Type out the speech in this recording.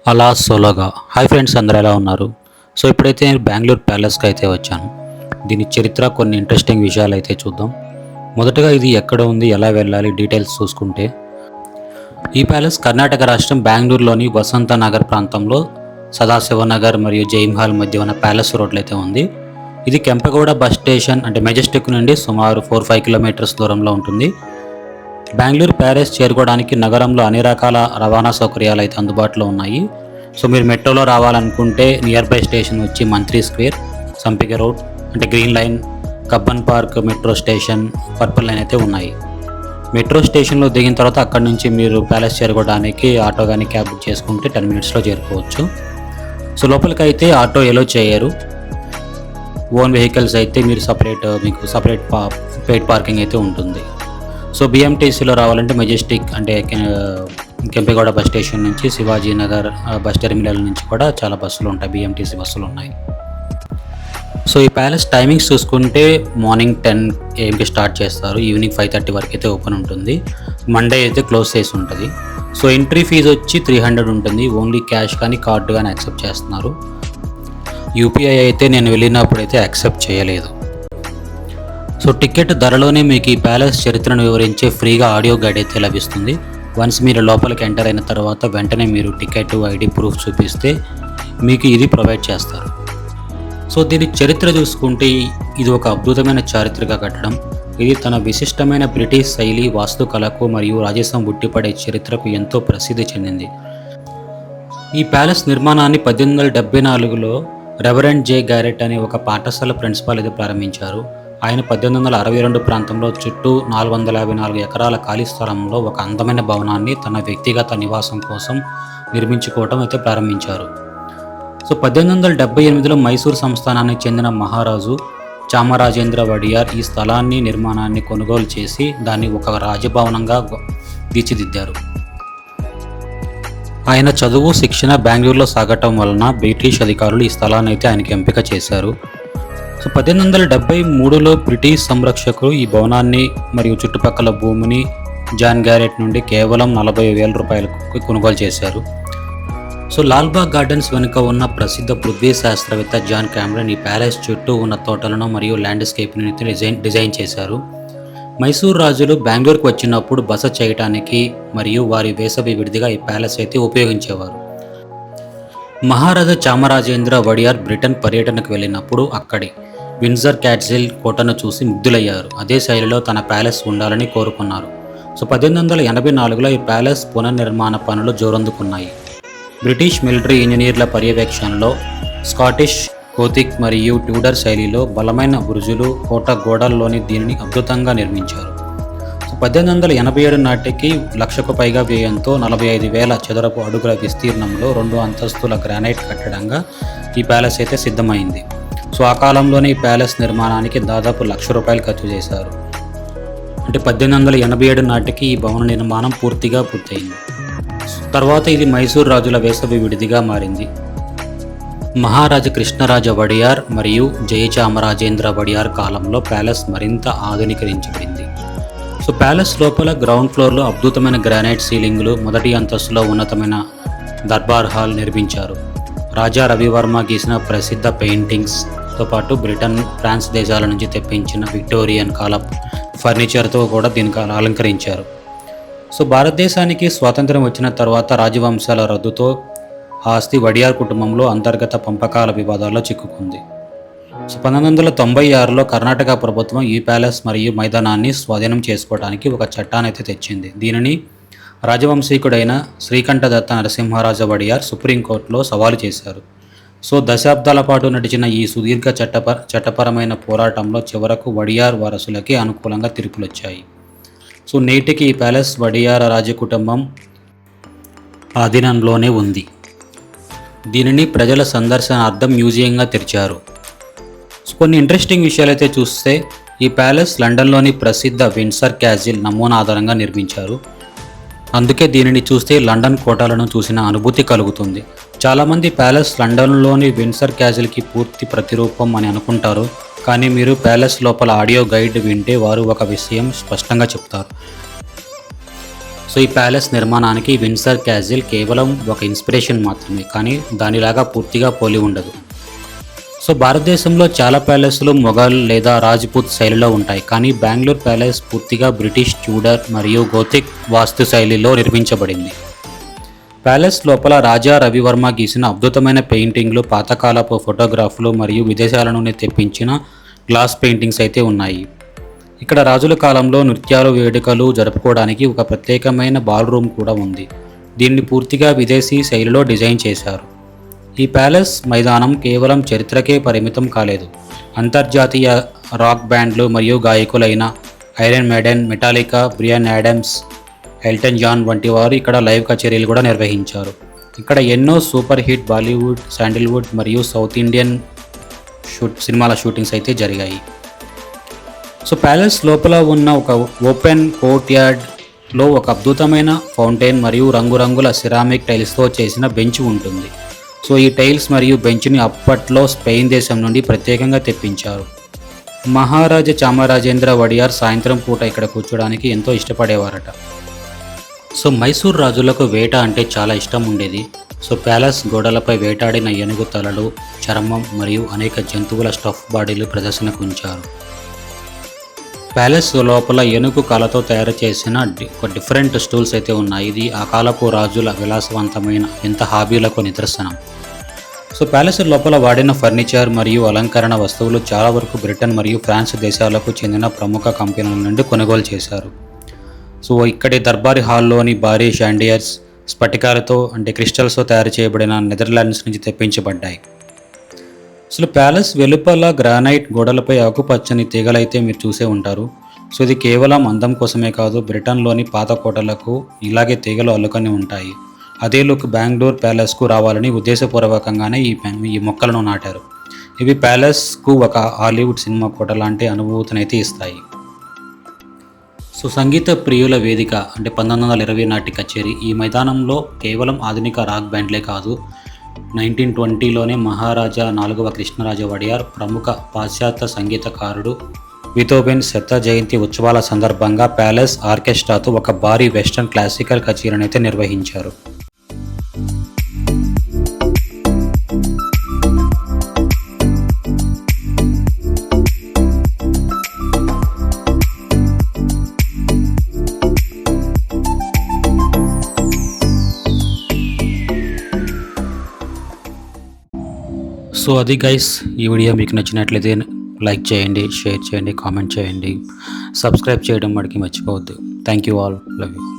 అలా సోలోగా hi friends, అందరూ ఎలా ఉన్నారు? ఇప్పుడైతే నేను బెంగళూరు ప్యాలెస్కి అయితే వచ్చాను. దీని చరిత్ర, కొన్ని ఇంట్రెస్టింగ్ విషయాలు అయితే చూద్దాం. మొదటగా ఇది ఎక్కడ ఉంది, ఎలా వెళ్ళాలి, డీటెయిల్స్ చూసుకుంటే, ఈ ప్యాలెస్ కర్ణాటక రాష్ట్రం బెంగళూరులోని వసంత నగర్ ప్రాంతంలో సదాశివనగర్ మరియు జైమహల్ మధ్య ఉన్న ప్యాలెస్ రోడ్లో అయితే ఉంది. ఇది కెంపగౌడ బస్ స్టేషన్ అంటే మెజెస్టిక్ నుండి సుమారు 4-5 కిలోమీటర్స్ దూరంలో ఉంటుంది. బెంగళూరు ప్యాలెస్ చేరుకోవడానికి నగరంలో అన్ని రకాల రవాణా సౌకర్యాలు అయితే అందుబాటులో ఉన్నాయి. మీరు మెట్రోలో రావాలనుకుంటే నియర్ బై స్టేషన్ వచ్చి మంత్రి స్క్వేర్, సంపిగ రోడ్ అంటే green line, Cubbon park metro station, purple line అయితే ఉన్నాయి. మెట్రో స్టేషన్లో దిగిన తర్వాత అక్కడ నుంచి మీరు ప్యాలెస్ చేరుకోవడానికి ఆటో కానీ క్యాబ్ బుక్ చేసుకుంటే 10 మినిట్స్లో చేరుకోవచ్చు. లోపలికి అయితే ఆటో ఎలో చేయరు. ఓన్ వెహికల్స్ అయితే మీరు మీకు సపరేట్ పెయిడ్ పార్కింగ్ అయితే ఉంటుంది. బిఎంటీసీలో రావాలంటే మెజెస్టిక్ అంటే కెంపేగౌడ బస్ స్టేషన్ నుంచి శివాజీ నగర్ బస్ టెర్మినల్ నుంచి కూడా చాలా బస్సులు ఉంటాయి, బిఎంటీసీ బస్సులు ఉన్నాయి. ఈ ప్యాలెస్ టైమింగ్స్ చూసుకుంటే మార్నింగ్ 10 AM స్టార్ట్ చేస్తారు, ఈవినింగ్ 5:30 వరకు అయితే ఓపెన్ ఉంటుంది. మండే అయితే క్లోజ్ చేసి ఉంటుంది. ఎంట్రీ ఫీజు వచ్చి 300 ఉంటుంది. ఓన్లీ క్యాష్ కానీ కార్డు కానీ యాక్సెప్ట్ చేస్తున్నారు. యూపీఐ అయితే నేను వెళ్ళినప్పుడు అయితే యాక్సెప్ట్ చేయలేదు. టికెట్ ధరలోనే మీకు ఈ ప్యాలెస్ చరిత్రను వివరించే ఫ్రీగా ఆడియో గైడ్ అయితే లభిస్తుంది. వన్స్ మీరు లోపలికి ఎంటర్ అయిన తర్వాత వెంటనే మీరు టికెట్, ఐడి ప్రూఫ్ చూపిస్తే మీకు ఇది ప్రొవైడ్ చేస్తారు. దీని చరిత్ర చూసుకుంటే ఇది ఒక అద్భుతమైన చారిత్రక కట్టడం. ఇది తన విశిష్టమైన బ్రిటిష్ శైలి, వాస్తుకళకు మరియు రాజసం ఉట్టిపడే చరిత్రకు ఎంతో ప్రసిద్ధి చెందింది. ఈ ప్యాలెస్ నిర్మాణాన్ని 1874లో రెవరెండ్ జే గ్యారెట్ అనే ఒక పాఠశాల ప్రిన్సిపాల్ అయితే ప్రారంభించారు. ఆయన 1862 ప్రాంతంలో చుట్టూ 454 ఎకరాల ఖాళీ స్థలంలో ఒక అందమైన భవనాన్ని తన వ్యక్తిగత నివాసం కోసం నిర్మించుకోవటం అయితే ప్రారంభించారు. 1878లో మైసూర్ సంస్థానానికి చెందిన మహారాజు చామరాజేంద్ర వడియార్ ఈ స్థలాన్ని నిర్మాణాన్ని కొనుగోలు చేసి దాన్ని ఒక రాజభవనంగా తీర్చిదిద్దారు. ఆయన చదువు, శిక్షణ బెంగళూరులో సాగటం వలన బ్రిటిష్ అధికారులు ఈ స్థలాన్ని అయితే ఆయనకి ఎంపిక చేశారు. 1873లో బ్రిటిష్ సంరక్షకులు ఈ భవనాన్ని మరియు చుట్టుపక్కల భూమిని జాన్ గ్యారెట్ నుండి కేవలం 40,000 రూపాయలకు కొనుగోలు చేశారు. లాల్బాగ్ గార్డెన్స్ వెనుక ఉన్న ప్రసిద్ధ పృథ్వీ శాస్త్రవేత్త జాన్ క్యామరన్ ఈ ప్యాలెస్ చుట్టూ ఉన్న తోటలను మరియు ల్యాండ్స్కేప్ని డిజైన్ చేశారు. మైసూర్ రాజులు బెంగళూరుకు వచ్చినప్పుడు బస చేయడానికి మరియు వారి వేసవి విడిదిగా ఈ ప్యాలెస్ అయితే ఉపయోగించేవారు. మహారాజా చామరాజేంద్ర వడియార్ బ్రిటన్ పర్యటనకు వెళ్ళినప్పుడు అక్కడి విండ్సర్ క్యాస్టిల్ కోటను చూసి ముగ్ధులయ్యారు. అదే శైలిలో తన ప్యాలెస్ ఉండాలని కోరుకున్నారు. 1884లో ఈ ప్యాలెస్ పునర్నిర్మాణ పనులు జోరందుకున్నాయి. బ్రిటిష్ మిలిటరీ ఇంజనీర్ల పర్యవేక్షణలో స్కాటిష్ గోతిక్ మరియు ట్యూడర్ శైలిలో బలమైన బురుజులు, కోట గోడల్లోని దీనిని అద్భుతంగా నిర్మించారు. 1887 నాటికి 1,00,000కు పైగా వ్యయంతో 45,000 చదరపు అడుగుల విస్తీర్ణంలో 2 అంతస్తుల గ్రానైట్ కట్టడంగా ఈ ప్యాలెస్ అయితే సిద్ధమైంది. ఆ కాలంలోనే ఈ ప్యాలెస్ నిర్మాణానికి దాదాపు 1,00,000 రూపాయలు ఖర్చు చేశారు. అంటే 1887 నాటికి ఈ భవన నిర్మాణం పూర్తిగా పూర్తయింది. తర్వాత ఇది మైసూర్ రాజుల వేసవి విడిదిగా మారింది. మహారాజా కృష్ణరాజ వడియార్ మరియు జయచామరాజేంద్ర వడియార్ కాలంలో ప్యాలెస్ మరింత ఆధునీకరించబడింది. ప్యాలెస్ లోపల గ్రౌండ్ ఫ్లోర్లో అద్భుతమైన గ్రానైట్ సీలింగులు, మొదటి అంతస్తులో ఉన్నతమైన దర్బార్ హాల్ నిర్మించారు. రాజా రవివర్మ గీసిన ప్రసిద్ధ పెయింటింగ్స్తో పాటు బ్రిటన్, ఫ్రాన్స్ దేశాల నుంచి తెప్పించిన విక్టోరియన్ కాల ఫర్నిచర్తో కూడా దీనికి అలంకరించారు. భారతదేశానికి స్వాతంత్ర్యం వచ్చిన తర్వాత రాజవంశాల రద్దుతో ఆస్తి వడియార్ కుటుంబంలో అంతర్గత పంపకాల వివాదాల్లో చిక్కుకుంది. 1996లో కర్ణాటక ప్రభుత్వం ఈ ప్యాలెస్ మరియు మైదానాన్ని స్వాధీనం చేసుకోవడానికి ఒక చట్టాన్ని అయితే తెచ్చింది. దీనిని రాజవంశీకుడైన శ్రీకంఠదత్త నరసింహరాజ వడియార్ సుప్రీంకోర్టులో సవాలు చేశారు. దశాబ్దాల పాటు నడిచిన ఈ సుదీర్ఘ చట్టపరమైన పోరాటంలో చివరకు వడియార్ వారసులకి అనుకూలంగా తీర్పులొచ్చాయి. నేటికి ఈ ప్యాలెస్ వడియార్ రాజకుటుంబం ఆధీనంలోనే ఉంది. దీనిని ప్రజల సందర్శనార్థం మ్యూజియంగా తెరిచారు. కొన్ని ఇంట్రెస్టింగ్ విషయాలు అయితే చూస్తే, ఈ ప్యాలెస్ లండన్లోని ప్రసిద్ధ విండ్సర్ క్యాస్టిల్ నమూనా ఆధారంగా నిర్మించారు. అందుకే దీనిని చూస్తే లండన్ కోటలను చూసిన అనుభూతి కలుగుతుంది. చాలామంది ప్యాలెస్ లండన్లోని విండ్సర్ క్యాస్టిల్కి పూర్తి ప్రతిరూపం అని అనుకుంటారు. కానీ మీరు ప్యాలెస్ లోపల ఆడియో గైడ్ వింటే వారు ఒక విషయం స్పష్టంగా చెప్తారు. సో ఈ ప్యాలెస్ నిర్మాణానికి విన్సర్ క్యాజిల్ కేవలం ఒక ఇన్స్పిరేషన్ మాత్రమే, కానీ దానిలాగా పూర్తిగా పోలి ఉండదు. సో భారతదేశంలో చాలా ప్యాలెస్లు మొఘల్ లేదా రాజ్పూత్ శైలిలో ఉంటాయి, కానీ బెంగళూరు ప్యాలెస్ పూర్తిగా బ్రిటిష్, ట్యూడర్ మరియు గోతిక్ వాస్తు శైలిలో నిర్మించబడింది. ప్యాలెస్ లోపల రాజా రవివర్మ గీసిన అద్భుతమైన పెయింటింగ్లు, పాతకాలపు ఫోటోగ్రాఫ్లు మరియు విదేశాల నుండి తెప్పించిన గ్లాస్ పెయింటింగ్స్ అయితే ఉన్నాయి. ఇక్కడ రాజుల కాలంలో నృత్యాలు, వేడుకలు జరుపుకోవడానికి ఒక ప్రత్యేకమైన బాల్ రూమ్ కూడా ఉంది. దీన్ని పూర్తిగా విదేశీ శైలిలో డిజైన్ చేశారు. ఈ ప్యాలెస్ మైదానం కేవలం చరిత్రకే పరిమితం కాలేదు. అంతర్జాతీయ రాక్ బ్యాండ్లు మరియు గాయకులైన Iron Maiden, Metallica, Bryan Adams, Elton John వంటి వారు ఇక్కడ లైవ్ కచేరీలు కూడా నిర్వహించారు. ఇక్కడ ఎన్నో సూపర్ హిట్ బాలీవుడ్, శాండిల్వుడ్ మరియు సౌత్ ఇండియన్ సినిమాల షూటింగ్స్ అయితే జరిగాయి. సో ప్యాలెస్ లోపల ఉన్న ఒక ఓపెన్ కోర్ట్ యార్డ్లో ఒక అద్భుతమైన ఫౌంటైన్ మరియు రంగురంగుల సిరామిక్ టైల్స్తో చేసిన బెంచ్ ఉంటుంది. సో ఈ టైల్స్ మరియు బెంచ్ని అప్పట్లో స్పెయిన్ దేశం నుండి ప్రత్యేకంగా తెప్పించారు. మహారాజా చామరాజేంద్ర వడియార్ సాయంత్రం పూట ఇక్కడ కూర్చోడానికి ఎంతో ఇష్టపడేవారట. సో మైసూర్ రాజులకు వేట అంటే చాలా ఇష్టం ఉండేది. సో ప్యాలెస్ గోడలపై వేటాడిన ఏనుగు తలలు, చర్మం మరియు అనేక జంతువుల స్టఫ్ బాడీలు ప్రదర్శనకు ఉంచారు. ప్యాలెస్ లోపల ఏనుగు కాలతో తయారు చేసిన ఒక డిఫరెంట్ స్టూల్స్ అయితే ఉన్నాయి. ఇది ఆ కాలపు రాజుల విలాసవంతమైన ఎంత హాబీలకు నిదర్శనం. సో ప్యాలెస్ లోపల వాడిన ఫర్నిచర్ మరియు అలంకరణ వస్తువులు చాలా వరకు బ్రిటన్ మరియు ఫ్రాన్స్ దేశాలకు చెందిన ప్రముఖ కంపెనీల నుండి కొనుగోలు చేశారు. సో ఇక్కడి దర్బారీ హాల్లోని భారీ షాండియర్స్ స్ఫటికాలతో అంటే క్రిస్టల్స్తో తయారు చేయబడిన నెదర్లాండ్స్ నుంచి తెప్పించబడ్డాయి. అసలు ప్యాలెస్ వెలుపల గ్రానైట్ గోడలపై ఆకుపచ్చని తీగలైతే మీరు చూసే ఉంటారు. సో ఇది కేవలం అందం కోసమే కాదు, బ్రిటన్లోని పాత కోటలకు ఇలాగే తీగలు అల్లుకొని ఉంటాయి. అదే లుక్ బెంగళూరు ప్యాలెస్కు రావాలని ఉద్దేశపూర్వకంగానే ఈ మొక్కలను నాటారు. ఇవి ప్యాలెస్కు ఒక హాలీవుడ్ సినిమా కోట లాంటి అనుభూతినైతే ఇస్తాయి. సో సంగీత ప్రియుల వేదిక అంటే 1920 నాటి కచేరీ. ఈ మైదానంలో కేవలం ఆధునిక రాక్ బ్యాండ్లే కాదు, 1920లోనే మహారాజా 4వ కృష్ణరాజ వడియార్, ప్రముఖ పాశ్చాత్య సంగీతకారుడు బీథోవెన్ శత జయంతి ఉత్సవాల సందర్భంగా ప్యాలెస్ ఆర్కెస్ట్రాతో ఒక భారీ వెస్టర్న్ క్లాసికల్ కచేరీని అయితే నిర్వహించారు. సో అది గైస్, ఈ వీడియో మీకు నచ్చినట్లయితే లైక్ చేయండి, షేర్ చేయండి, కామెంట్ చేయండి, సబ్స్క్రైబ్ చేయడం మటుకి మర్చిపోవద్దు. Thank you all, love you.